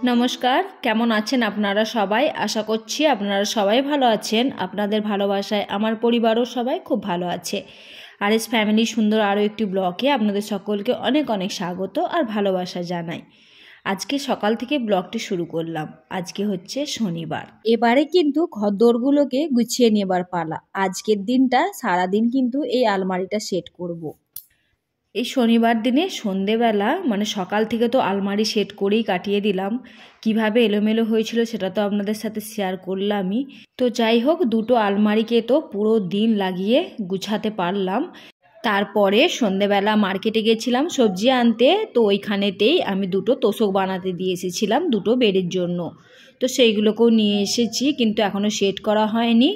নমস্কার, কেমন আছেন আপনারা সবাই? আশা করছি আপনারা সবাই ভালো আছেন। আপনাদের ভালোবাসায় আমার পরিবারও সবাই খুব ভালো আছে। আর এস ফ্যামিলি সুন্দর আরও একটি ব্লগে আপনাদের সকলকে অনেক অনেক স্বাগত আর ভালোবাসা জানাই। আজকে সকাল থেকে ব্লগটি শুরু করলাম। আজকে হচ্ছে শনিবার। এবারে কিন্তু ঘরদোরগুলোকে গুছিয়ে নেবার পালা। আজকের দিনটা সারাদিন কিন্তু এই আলমারিটা সেট করব। এই শনিবার দিনে সন্ধেবেলা সকাল থেকে তো আলমারি সেট করেই কাটিয়ে দিলাম। কিভাবে এলোমেলো হয়েছিল সেটা তো আপনাদের সাথে শেয়ার করলামই। তো যাই হোক, দুটো আলমারিকে তো পুরো দিন লাগিয়ে গুছাতে পারলাম। তারপরে সন্ধেবেলা মার্কেটে গেছিলাম সবজি আনতে। তো ওইখানেতেই আমি দুটো তোশক বানাতে দিয়ে এসেছিলাম দুটো বেডের জন্য। তো সেইগুলোকেও নিয়ে এসেছি, কিন্তু এখনও সেট করা হয়নি।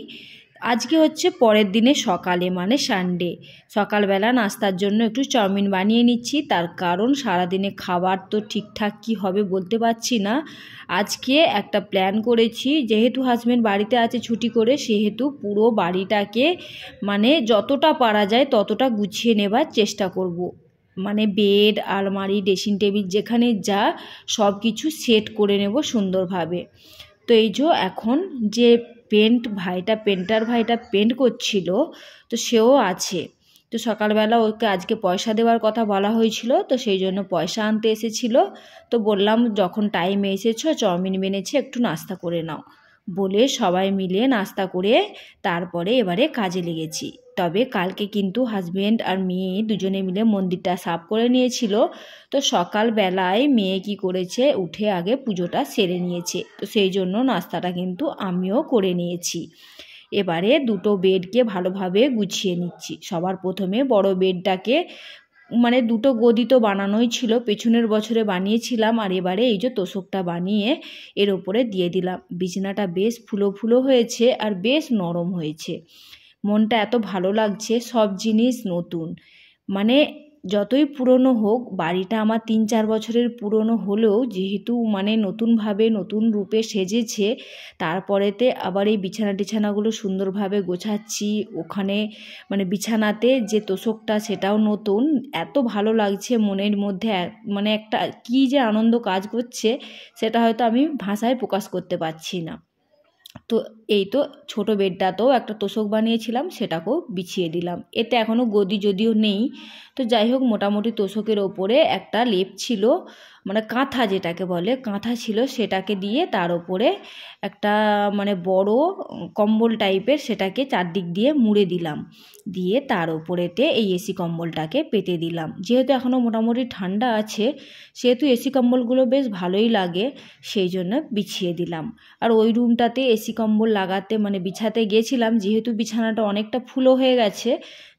আজকে হচ্ছে পরের দিনে সকালে সানডে সকালবেলা নাস্তার জন্য একটু চাউমিন বানিয়ে নিচ্ছি। তার কারণ সারাদিনে খাবার তো ঠিকঠাক কি হবে বলতে পারছি না। আজকে একটা প্ল্যান করেছি, যেহেতু হাজব্যান্ড বাড়িতে আছে ছুটি করে, সেহেতু পুরো বাড়িটাকে যতটা পারা যায় ততটা গুছিয়ে নেবার চেষ্টা করব। বেড, আলমারি, ড্রেসিং টেবিল যেখানে যা সব কিছু সেট করে নেব সুন্দরভাবে। তো এই যে এখন যে পেন্টার ভাইটা পেন্ট করছিল, তো সেও আছে। তো সকালবেলা ওকে আজকে পয়সা দেওয়ার কথা বলা হয়েছিল, তো সেই জন্য পয়সা আনতে এসেছিল। তো বললাম যখন টাইমে এসেছো চাউমিন বেনেছি একটু নাস্তা করে নাও বলে সবাই মিলে নাস্তা করে তারপরে এবারে কাজে লেগেছি। তবে কালকে কিন্তু হাজব্যান্ড আর মেয়ে দুজনে মিলে মন্দিরটা সাফ করে নিয়েছিল। তো সকালবেলায় মেয়ে কি করেছে, উঠে আগে পুজোটা সেরে নিয়েছে। তো সেই জন্য নাস্তাটা কিন্তু আমিও করে নিয়েছি। এবারে দুটো বেডকে ভালোভাবে গুছিয়ে নিচ্ছি। সবার প্রথমে বড় বেডটাকে দুটো গদি তো বানানোই ছিল, পেছনের বছরে বানিয়েছিলাম। আর এবারে এই যে তোশকটা বানিয়ে এর ওপরে দিয়ে দিলাম। বিছানাটা বেশ ফুলো ফুলো হয়েছে আর বেশ নরম হয়েছে। মনটা এত ভালো লাগছে, সব জিনিস নতুন। যতই পুরনো হোক, বাড়িটা আমার 3-4 বছরের পুরনো হলেও যেহেতু নতুনভাবে নতুন রূপে সেজেছে, তারপরেতে আবার এই বিছানাগুলো সুন্দরভাবে গোছাচ্ছি। ওখানে বিছানাতে যে তোশকটা সেটাও নতুন। এত ভালো লাগছে মনের মধ্যে, একটা কী যে আনন্দ কাজ করছে সেটা হয়তো আমি ভাষায় প্রকাশ করতে পারছি না। তো এই তো ছোটো বেডটাতেও একটা তোশক বানিয়েছিলাম, সেটাকেও বিছিয়ে দিলাম। এতে এখনও গদি যদিও নেই, তো যাই হোক মোটামুটি তোশকের ওপরে একটা লেপ ছিল, কাঁথা যেটাকে বলে, কাঁথা ছিল, সেটাকে দিয়ে তার ওপরে একটা বড় কম্বল টাইপের সেটাকে চারদিক দিয়ে মুড়ে দিলাম। দিয়ে তার ওপরেতে এই এসি কম্বলটাকে পেতে দিলাম। যেহেতু এখনও মোটামুটি ঠান্ডা আছে, সেহেতু এসি কম্বলগুলো বেশ ভালোই লাগে, সেই জন্য বিছিয়ে দিলাম। আর ওই রুমটাতে এসি কম্বল লাগাতে বিছাতে গেছিলাম, যেহেতু বিছানাটা অনেকটা ফুলো হয়ে গেছে,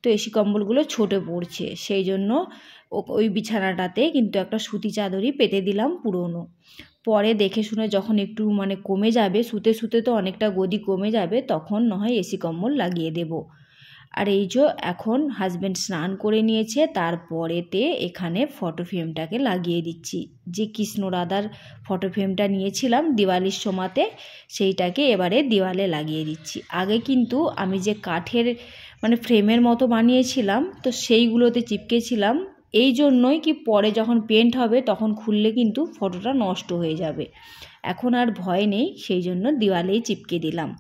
তো এসি কম্বলগুলো ছোটে পড়ছে, সেই জন্য ওই বিছানাটাতে কিন্তু একটা সুতি চাদরই পেতে দিলাম পুরনো। পরে দেখে শুনে যখন একটু কমে যাবে, শুতে শুতে তো অনেকটা গদি কমে যাবে, তখন নয় এসি কম্বল লাগিয়ে দেব। আর এই যে এখন হাজব্যান্ড স্নান করে নিয়েছে, তারপরেতে এখানে ফটো ফ্রেমটাকে লাগিয়ে দিচ্ছি। যে কৃষ্ণ রাধার ফটো ফ্রেমটা নিয়েছিলাম দিওয়ালির সময়তে, সেইটাকে এবারে দেওয়ালে লাগিয়ে দিচ্ছি। আগে কিন্তু আমি যে কাঠের ফ্রেমের মতো বানিয়েছিলাম, তো সেইগুলোতে চিপকেছিলাম। এই জন্যই কি পরে যখন পেন্ট হবে তখন খুললে কিন্তু ফটোটা নষ্ট হয়ে যাবে। এখন আর ভয় নেই, সেই জন্য দেওয়ালেই চিপকে দিলাম।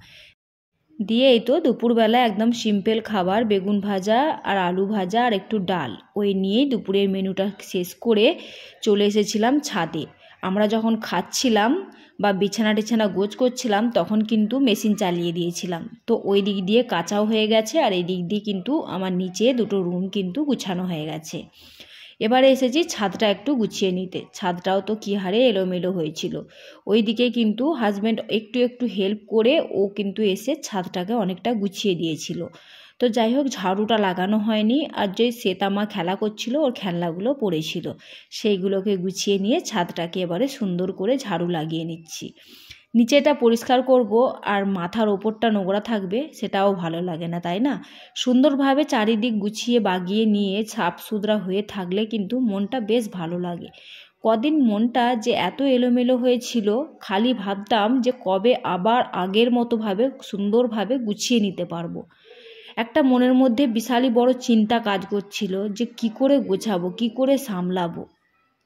দিয়ে এই তো দুপুরবেলা একদম সিম্পল খাবার, বেগুন ভাজা আর আলু ভাজা আর একটু ডাল, ওই নিয়েই দুপুরের মেনুটা শেষ করে চলে এসেছিলাম ছাদে। আমরা যখন খাচ্ছিলাম বা বিছানা গোছ করছিলাম, তখন কিন্তু মেশিন চালিয়ে দিয়েছিলাম। তো ওই দিক দিয়ে কাঁচাও হয়ে গেছে, আর এই দিক দিয়ে কিন্তু আমার নিচে দুটো রুম কিন্তু গুছানো হয়ে গেছে। এবারে এসেছি ছাদটা একটু গুছিয়ে নিতে। ছাদটাও তো কী হারে এলোমেলো হয়েছিল। ওই দিকে কিন্তু হাজব্যান্ড একটু একটু হেল্প করে ও কিন্তু এসে ছাদটাকে অনেকটা গুছিয়ে দিয়েছিল। তো যাই হোক, ঝাড়ুটা লাগানো হয়নি। আর যে শ্বেতামা খেলা করছিল, ওর খেলনাগুলো পড়েছিল, সেইগুলোকে গুছিয়ে নিয়ে ছাদটাকে এবারে সুন্দর করে ঝাড়ু লাগিয়ে নিচ্ছি। নিচেটা পরিষ্কার করব, আর মাথার ওপরটা নোংরা থাকবে, সেটাও ভালো লাগে না, তাই না? সুন্দরভাবে চারিদিক গুছিয়ে বাগিয়ে নিয়ে সাফ সুতরা হয়ে থাকলে কিন্তু মনটা বেশ ভালো লাগে। কদিন মনটা যে এত এলোমেলো হয়েছিল, খালি ভাবতাম যে কবে আবার আগের মতোভাবে সুন্দরভাবে গুছিয়ে নিতে পারবো। একটা মনের মধ্যে বিশালই বড় চিন্তা কাজ করছিল যে কি করে গোছাবো, কি করে সামলাবো।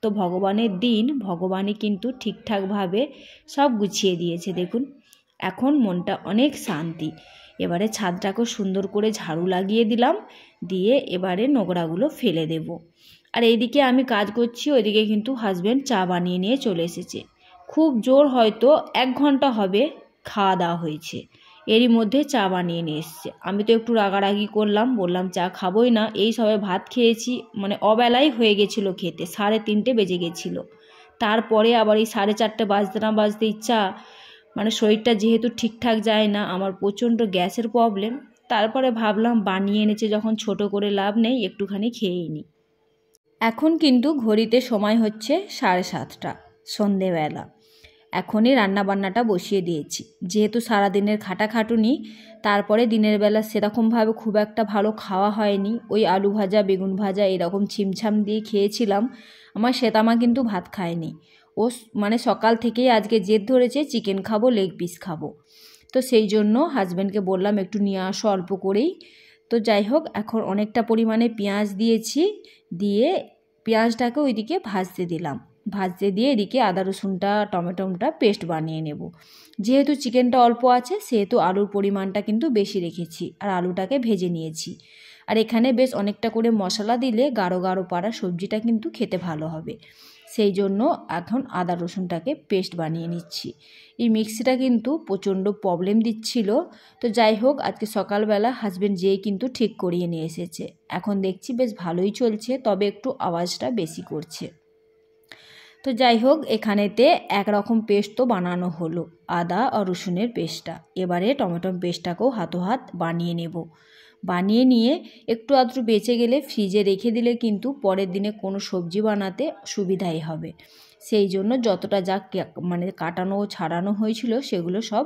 তো ভগবানের দিন, ভগবানই কিন্তু ঠিকঠাকভাবে সব গুছিয়ে দিয়েছে। দেখুন এখন মনটা অনেক শান্তি। এবারে ছাদটাকে সুন্দর করে ঝাড়ু লাগিয়ে দিলাম, দিয়ে এবারে নোংরাগুলো ফেলে দেব। আর এইদিকে আমি কাজ করছি, ওইদিকে কিন্তু হাজব্যান্ড চা বানিয়ে নিয়ে চলে এসেছে। খুব জোর হয়তো 1 ঘন্টা হবে খাওয়া দাওয়া হয়েছে, এরই মধ্যে চা বানিয়ে নিয়ে এসছে। আমি তো একটু রাগারাগি করলাম, বললাম চা খাবোই না, এই সবে ভাত খেয়েছি, মানে অবেলাই হয়ে গেছিলো খেতে, 3:30 বেজে গেছিলো। তারপরে আবার এই 4:30 বাজতে না বাজতেই চা, মানে শরীরটা যেহেতু ঠিকঠাক যায় না, আমার প্রচণ্ড গ্যাসের প্রবলেম। তারপরে ভাবলাম বানিয়ে এনেছে যখন ছোট করে লাভ নেই, একটুখানি খেয়েই নিই। এখন কিন্তু ঘড়িতে সময় হচ্ছে 7:30 সন্ধেবেলা। এখনই রান্নাবান্নাটা বসিয়ে দিয়েছি, যেহেতু সারাদিনের খাটাখাটুনি, তারপরে দিনের বেলা সেরকমভাবে খুব একটা ভালো খাওয়া হয়নি, ওই আলু ভাজা বেগুন ভাজা এরকম ছিমছাম দিয়ে খেয়েছিলাম। আমার শ্বেতামা কিন্তু ভাত খায়নি, ও মানে সকাল থেকেই আজকে জেদ ধরেছে চিকেন খাবো, লেগ পিস খাবো। তো সেই জন্য হাজব্যান্ডকে বললাম একটু নিয়ে আসো অল্প করেই। তো যাই হোক, এখন অনেকটা পরিমাণে পেঁয়াজ দিয়েছি, দিয়ে পেঁয়াজটাকে ওইদিকে ভাজতে দিলাম। ভাজতে দিয়ে এদিকে আদা রসুনটা টমেটোটা পেস্ট বানিয়ে নেব। যেহেতু চিকেনটা অল্প আছে সেহেতু আলুর পরিমাণটা কিন্তু বেশি রেখেছি, আর আলুটাকে ভেজে নিয়েছি। আর এখানে বেশ অনেকটা করে মশলা দিলে গাঢ় গাঢ় পাড়া সবজিটা কিন্তু খেতে ভালো হবে, সেই জন্য এখন আদা রসুনটাকে পেস্ট বানিয়ে নিচ্ছি। এই মিক্সিটা কিন্তু প্রচণ্ড প্রবলেম দিচ্ছিল। তো যাই হোক, আজকে সকালবেলা হাজব্যান্ড যেয়ে কিন্তু ঠিক করিয়ে নিয়ে এসেছে। এখন দেখছি বেশ ভালোই চলছে, তবে একটু আওয়াজটা বেশি করছে। তো যাই হোক, এখানেতে একরকম পেস্ট তো বানানো হলো, আদা আর রসুনের পেস্টটা। এবারে টমেটো পেস্টটাকেও হাত বানিয়ে নেব। বানিয়ে নিয়ে একটু আধটু বেঁচে গেলে ফ্রিজে রেখে দিলে কিন্তু পরের দিনে কোনো সবজি বানাতে সুবিধাই হবে। সেই জন্য যতটা যা মানে কাটানো ছাড়ানো হয়েছিল সেগুলো সব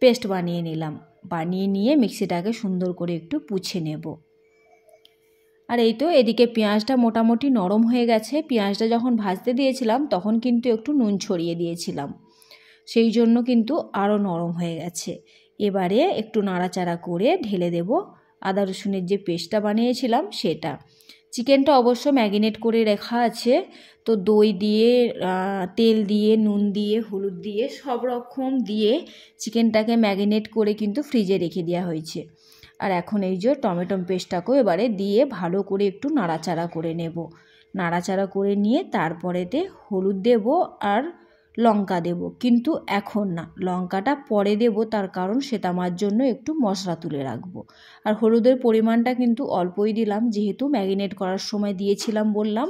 পেস্ট বানিয়ে নিলাম। বানিয়ে নিয়ে মিক্সিটাকে সুন্দর করে একটু পুছে নেব। আর এই তো এদিকে পেঁয়াজটা মোটামুটি নরম হয়ে গেছে। পেঁয়াজটা যখন ভাজতে দিয়েছিলাম তখন কিন্তু একটু নুন ছড়িয়ে দিয়েছিলাম, সেই জন্য কিন্তু আরও নরম হয়ে গেছে। এবারে একটু নাড়াচাড়া করে ঢেলে দেব আদা রসুনের যে পেস্টটা বানিয়েছিলাম সেটা। চিকেনটা অবশ্য ম্যারিনেট করে রাখা আছে, তো দই দিয়ে তেল দিয়ে নুন দিয়ে হলুদ দিয়ে সব রকম দিয়ে চিকেনটাকে ম্যারিনেট করে কিন্তু ফ্রিজে রেখে দেওয়া হয়েছে। আর এখন এই যে টমেটো পেস্টটাকেও এবারে দিয়ে ভালো করে একটু নাড়াচাড়া করে নেব। নাড়াচাড়া করে নিয়ে তারপরেতে হলুদ দেব আর লঙ্কা দেব, কিন্তু এখন না, লঙ্কাটা পরে দেব, তার কারণ শ্বেতামার জন্য একটু মশলা তুলে রাখবো। আর হলুদের পরিমাণটা কিন্তু অল্পই দিলাম, যেহেতু ম্যারিনেট করার সময় দিয়েছিলাম বললাম।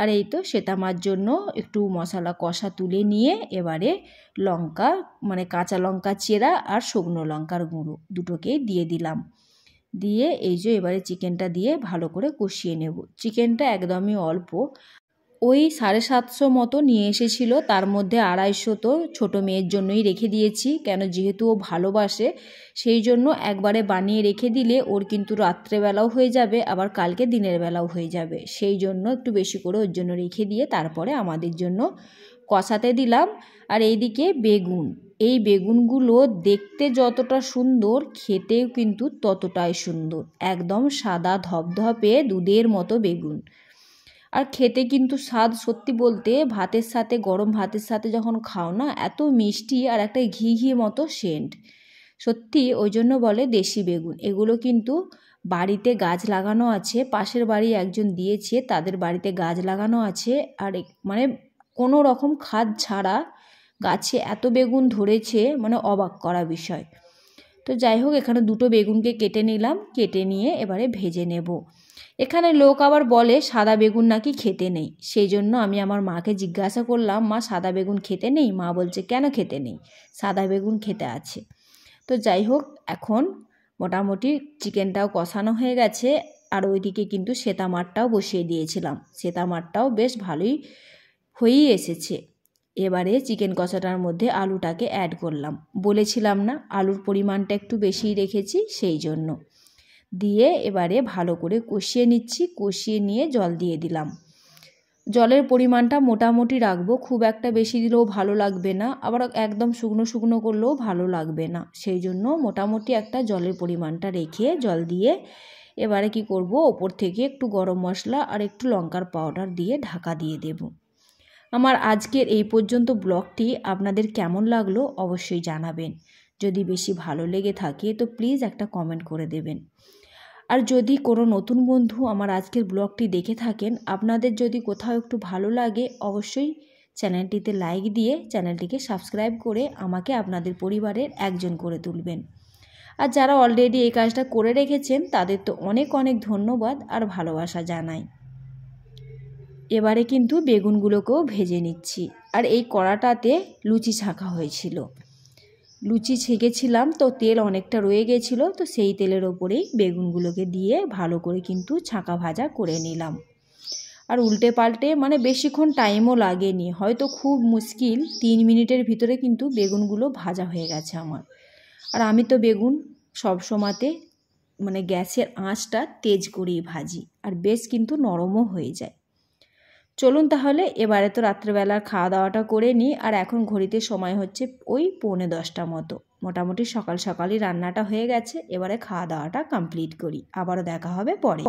আর এই তো শ্বেতামার জন্য একটু মশলা কষা তুলে নিয়ে এবারে লঙ্কা, মানে কাঁচা লঙ্কা চেরা আর শুকনো লঙ্কার গুঁড়ো দুটোকেই দিয়ে দিলাম। দিয়ে এই যে এবারে চিকেনটা দিয়ে ভালো করে কষিয়ে নেব। চিকেনটা একদমই অল্প, ওই 750 মতো নিয়ে এসেছিলো, তার মধ্যে 250 তো ছোটো মেয়ের জন্যই রেখে দিয়েছি, কেন যেহেতু ও ভালোবাসে, সেই জন্য একবারে বানিয়ে রেখে দিলে ওর কিন্তু রাত্রেবেলাও হয়ে যাবে, আবার কালকে দিনের বেলাও হয়ে যাবে, সেই জন্য একটু বেশি করে ওর জন্য রেখে দিয়ে তারপরে আমাদের জন্য কষাতে দিলাম। আর এইদিকে বেগুন, এই বেগুনগুলো দেখতে যতটা সুন্দর খেতেও কিন্তু ততটাই সুন্দর, একদম সাদা ধপধপে দুধের মতো বেগুন। আর খেতে কিন্তু স্বাদ, সত্যি বলতে ভাতের সাথে, গরম ভাতের সাথে যখন খাও না, এত মিষ্টি আর একটা ঘি ঘি মতো সেন্ট, সত্যি ওই জন্য বলে দেশি বেগুন। এগুলো কিন্তু বাড়িতে গাছ লাগানো আছে, পাশের বাড়ি একজন দিয়েছে, তাদের বাড়িতে গাছ লাগানো আছে, আর মানে কোনো রকম খাদ ছাড়া গাছে এত বেগুন ধরেছে, মানে অবাক করা বিষয়। তো যাই হোক, এখানে দুটো বেগুনকে কেটে নিলাম, কেটে নিয়ে এবারে ভেজে নেব। এখানে লোক আবার বলে সাদা বেগুন নাকি খেতে নেই, সেই জন্য আমি আমার মাকে জিজ্ঞাসা করলাম, মা সাদা বেগুন খেতে নেই? মা বলছে কেন খেতে নেই, সাদা বেগুন খেতে আছে। তো যাই হোক, এখন মোটামুটি চিকেনটাও কষানো হয়ে গেছে, আর ওইদিকে কিন্তু শ্বেতামারটাও বসিয়ে দিয়েছিলাম, শ্বেতামারটাও বেশ ভালোই হয়েই এসেছে। এবারে চিকেন কষাটার মধ্যে আলুটাকে অ্যাড করলাম, বলেছিলাম না আলুর পরিমাণটা একটু বেশিই রেখেছি, সেই জন্য দিয়ে এবারে ভালো করে কষিয়ে নিচ্ছি। কষিয়ে নিয়ে জল দিয়ে দিলাম। জলের পরিমাণটা মোটামুটি রাখবো, খুব একটা বেশি দিলেও ভালো লাগবে না, আবার একদম শুকনো শুকনো করলেও ভালো লাগবে না, সেই জন্য মোটামুটি একটা জলের পরিমাণটা রেখে জল দিয়ে এবারে কি করব, ওপর থেকে একটু গরম মশলা আর একটু লঙ্কার পাউডার দিয়ে ঢাকা দিয়ে দেব। আমার আজকের এই পর্যন্ত ব্লগটি আপনাদের কেমন লাগলো অবশ্যই জানাবেন। যদি বেশি ভালো লেগে থাকে তো প্লিজ একটা কমেন্ট করে দেবেন। আর যদি কোনো নতুন বন্ধু আমার আজকের ব্লগটি দেখে থাকেন, আপনাদের যদি কোথাও একটু ভালো লাগে অবশ্যই চ্যানেলটিতে লাইক দিয়ে চ্যানেলটিকে সাবস্ক্রাইব করে আমাকে আপনাদের পরিবারের একজন করে তুলবেন। আর যারা অলরেডি এই কাজটা করে রেখেছেন তাদের তো অনেক অনেক ধন্যবাদ আর ভালোবাসা জানাই। এবারে কিন্তু বেগুনগুলোকেও ভেজে নিচ্ছি। আর এই কড়াটাতে লুচি ছাঁকা হয়েছিল, লুচি ছেঁকেছিলাম তো তেল অনেকটা রয়ে গেছিলো, তো সেই তেলের ওপরেই বেগুনগুলোকে দিয়ে ভালো করে কিন্তু ছাঁকা ভাজা করে নিলাম। আর উল্টে পাল্টে মানে বেশিক্ষণ টাইমও লাগেনি, হয়তো খুব মুশকিল 3 মিনিটের ভিতরে কিন্তু বেগুনগুলো ভাজা হয়ে গেছে আমার। আর আমি তো বেগুন সবসময়তে মানে গ্যাসের আঁচটা তেজ করেই ভাজি, আর বেশ কিন্তু নরমও হয়ে যায়। চলুন তাহলে এবারে তো রাত্রেবেলার খাওয়া দাওয়াটা করে নিই। আর এখন ঘড়িতে সময় হচ্ছে ওই 9:45 মতো, মোটামুটি সকাল সকালই রান্নাটা হয়ে গেছে। এবারে খাওয়া দাওয়াটা কমপ্লিট করি, আবারও দেখা হবে পরে।